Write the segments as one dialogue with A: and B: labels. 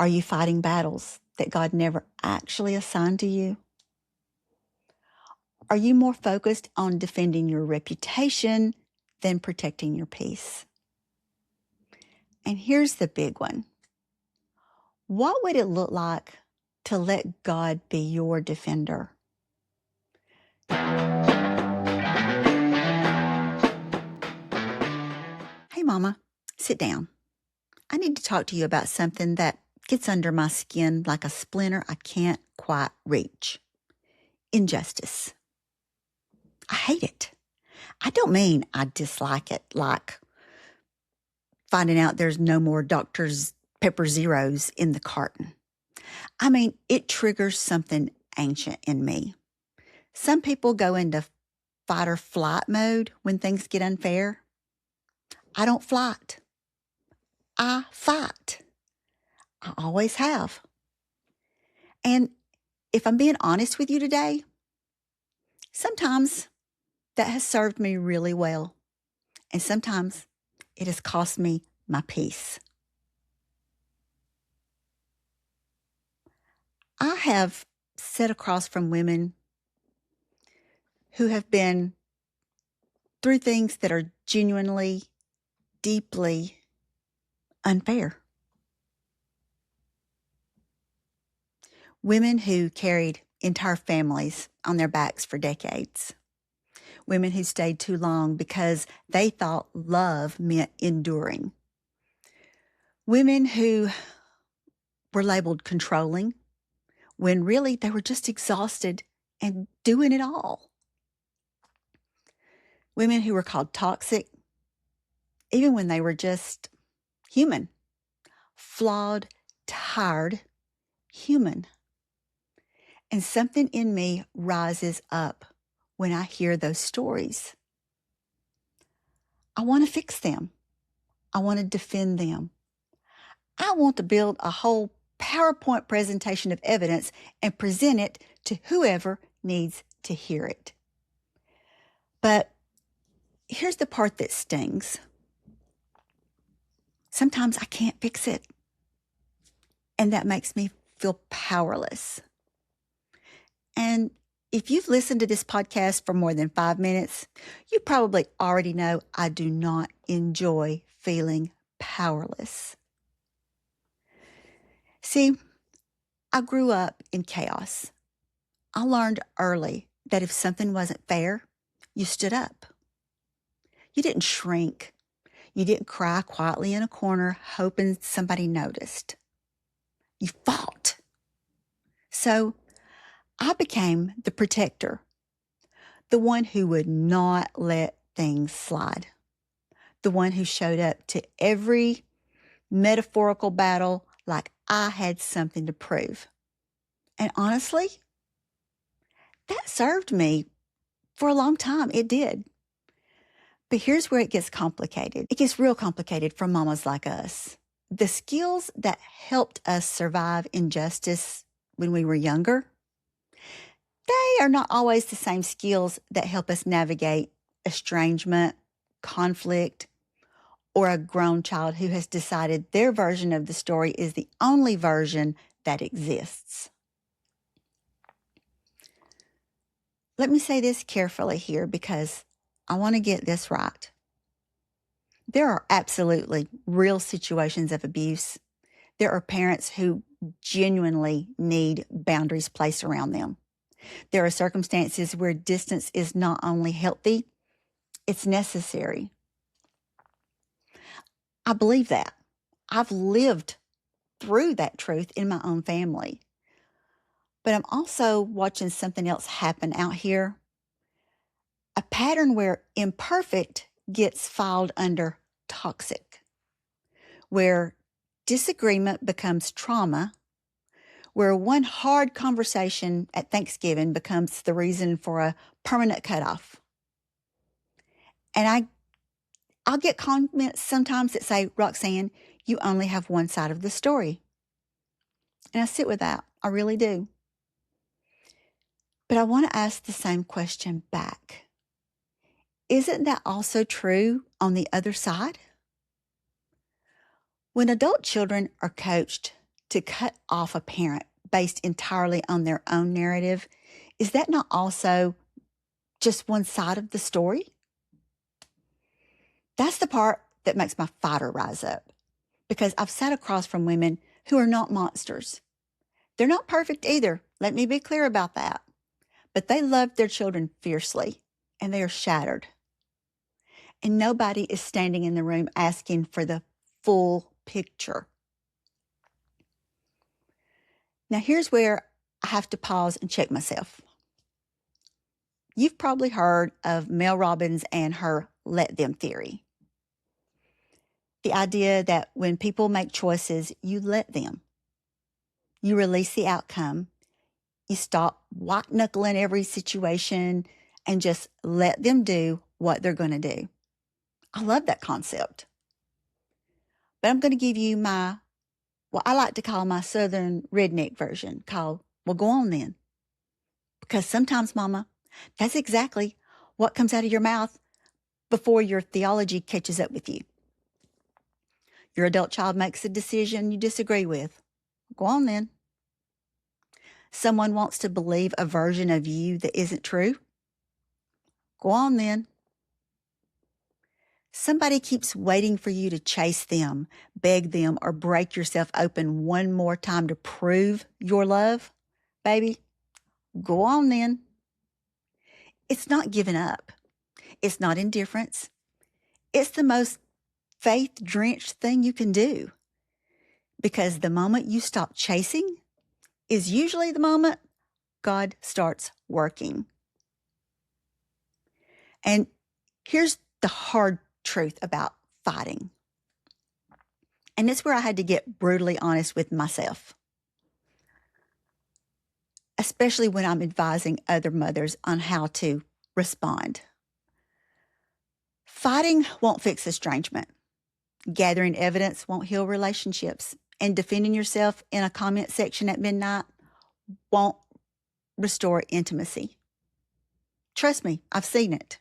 A: Are you fighting battles that God never actually assigned to you? Are you more focused on defending your reputation than protecting your peace? And here's the big one. What would it look like to let God be your defender? Hey, Mama, sit down. I need to talk to you about something that gets under my skin like a splinter I can't quite reach. Injustice. I hate it. I don't mean I dislike it like finding out there's no more Dr. Pepper Zeros in the carton. I mean, it triggers something ancient in me. Some people go into fight or flight mode when things get unfair. I don't flight. I fight. I always have. And if I'm being honest with you today, sometimes that has served me really well. And sometimes it has cost me my peace. I have sat across from women who have been through things that are genuinely, deeply unfair. Women who carried entire families on their backs for decades. Women who stayed too long because they thought love meant enduring. Women who were labeled controlling when really they were just exhausted and doing it all. Women who were called toxic, even when they were just human, flawed, tired, human. And something in me rises up when I hear those stories. I want to fix them. I want to defend them. I want to build a whole PowerPoint presentation of evidence and present it to whoever needs to hear it. But here's the part that stings. Sometimes I can't fix it. And that makes me feel powerless. And if you've listened to this podcast for more than 5 minutes, you probably already know I do not enjoy feeling powerless. See, I grew up in chaos. I learned early that if something wasn't fair, you stood up. You didn't shrink. You didn't cry quietly in a corner hoping somebody noticed. You fought. So I became the protector, the one who would not let things slide, the one who showed up to every metaphorical battle like I had something to prove. And honestly, that served me for a long time. It did. But here's where it gets complicated. It gets real complicated for mamas like us. The skills that helped us survive injustice when we were younger, they are not always the same skills that help us navigate estrangement, conflict, or a grown child who has decided their version of the story is the only version that exists. Let me say this carefully here because I want to get this right. There are absolutely real situations of abuse. There are parents who genuinely need boundaries placed around them. There are circumstances where distance is not only healthy, it's necessary. I believe that. I've lived through that truth in my own family. But I'm also watching something else happen out here. A pattern where imperfect gets filed under toxic, where disagreement becomes trauma, where one hard conversation at Thanksgiving becomes the reason for a permanent cutoff. And I'll get comments sometimes that say, Roxanne, you only have one side of the story. And I sit with that. I really do. But I want to ask the same question back. Isn't that also true on the other side? When adult children are coached to cut off a parent based entirely on their own narrative, is that not also just one side of the story? That's the part that makes my fighter rise up, because I've sat across from women who are not monsters. They're not perfect either. Let me be clear about that. But they love their children fiercely, and they are shattered. And nobody is standing in the room asking for the full picture. Now, here's where I have to pause and check myself. You've probably heard of Mel Robbins and her let them theory. The idea that when people make choices, you let them. You release the outcome. You stop white-knuckling every situation and just let them do what they're going to do. I love that concept. But I'm going to give you what I like to call my Southern redneck version, called, well, go on then. Because sometimes, Mama, that's exactly what comes out of your mouth before your theology catches up with you. Your adult child makes a decision you disagree with. Go on then. Someone wants to believe a version of you that isn't true. Go on then. Somebody keeps waiting for you to chase them, beg them, or break yourself open one more time to prove your love. Baby, go on then. It's not giving up. It's not indifference. It's the most faith-drenched thing you can do. Because the moment you stop chasing is usually the moment God starts working. And here's the hard truth about fighting. And it's where I had to get brutally honest with myself, especially when I'm advising other mothers on how to respond. Fighting won't fix estrangement. Gathering evidence won't heal relationships. And defending yourself in a comment section at midnight won't restore intimacy. Trust me, I've seen it.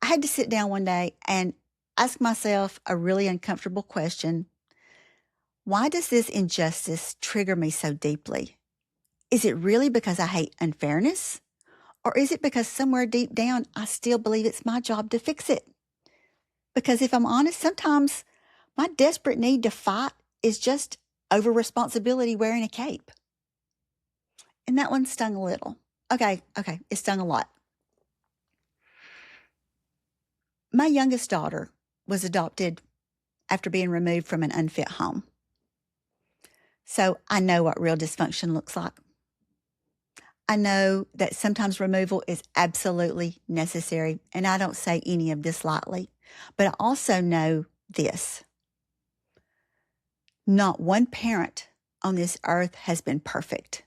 A: I had to sit down one day and ask myself a really uncomfortable question. Why does this injustice trigger me so deeply? Is it really because I hate unfairness? Or is it because somewhere deep down, I still believe it's my job to fix it? Because if I'm honest, sometimes my desperate need to fight is just over responsibility wearing a cape. And that one stung a little. Okay, it stung a lot. My youngest daughter was adopted after being removed from an unfit home. So I know what real dysfunction looks like. I know that sometimes removal is absolutely necessary, and I don't say any of this lightly. But I also know this. Not one parent on this earth has been perfect.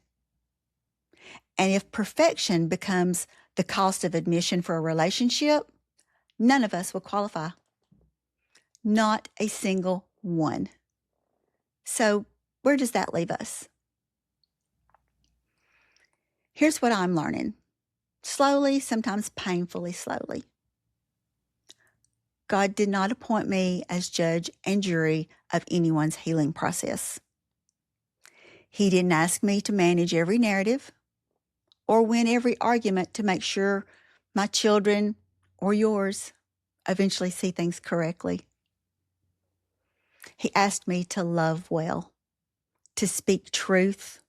A: And if perfection becomes the cost of admission for a relationship, none of us will qualify. Not a single one. So where does that leave us? Here's what I'm learning. Slowly, sometimes painfully slowly. God did not appoint me as judge and jury of anyone's healing process. He didn't ask me to manage every narrative or win every argument to make sure my children or yours eventually see things correctly. He asked me to love well, to speak truth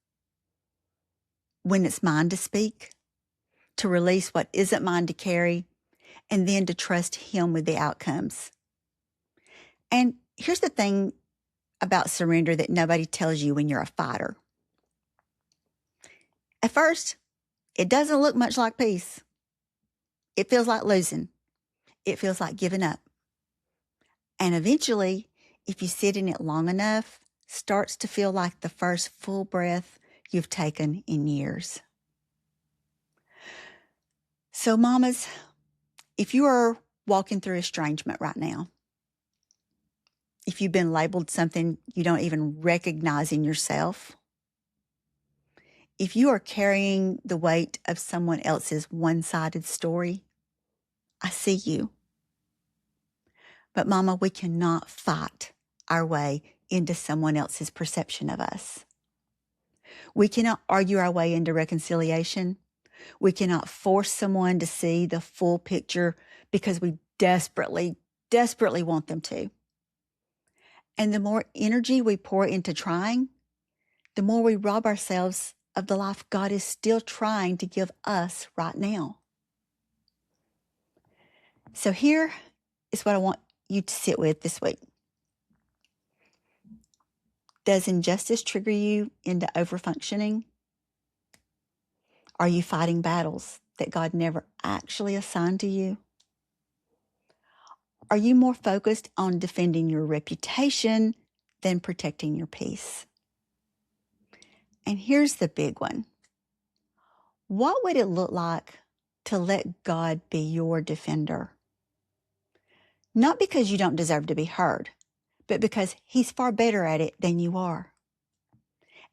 A: when it's mine to speak, to release what isn't mine to carry, and then to trust Him with the outcomes. And here's the thing about surrender that nobody tells you when you're a fighter. At first, it doesn't look much like peace. It feels like losing. It feels like giving up. And eventually, if you sit in it long enough, starts to feel like the first full breath you've taken in years. So mamas, if you are walking through estrangement right now, if you've been labeled something you don't even recognize in yourself, if you are carrying the weight of someone else's one-sided story, I see you. But Mama, we cannot fight our way into someone else's perception of us. We cannot argue our way into reconciliation. We cannot force someone to see the full picture because we desperately, desperately want them to. And the more energy we pour into trying, the more we rob ourselves of the life God is still trying to give us right now. So here is what I want you to sit with this week. Does injustice trigger you into overfunctioning? Are you fighting battles that God never actually assigned to you? Are you more focused on defending your reputation than protecting your peace? And here's the big one. What would it look like to let God be your defender? Not because you don't deserve to be heard, but because He's far better at it than you are.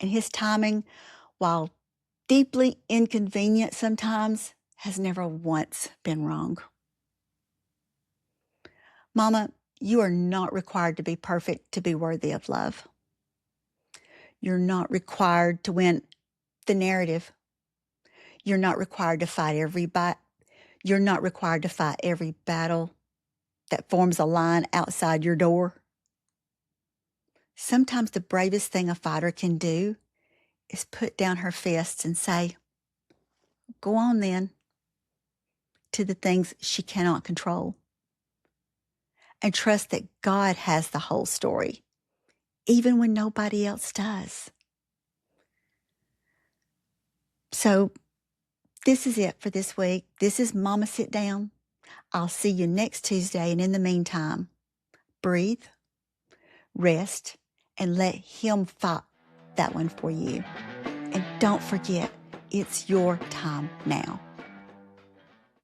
A: And His timing, while deeply inconvenient sometimes, has never once been wrong. Mama, you are not required to be perfect to be worthy of love. You're not required to win the narrative. You're not required to fight You're not required to fight every battle that forms a line outside your door. Sometimes the bravest thing a fighter can do is put down her fists and say, "Go on then," to the things she cannot control. And trust that God has the whole story, even when nobody else does. So this is it for this week. This is Mama Sit Down. I'll see you next Tuesday. And in the meantime, breathe, rest, and let Him fight that one for you. And don't forget, it's your time now.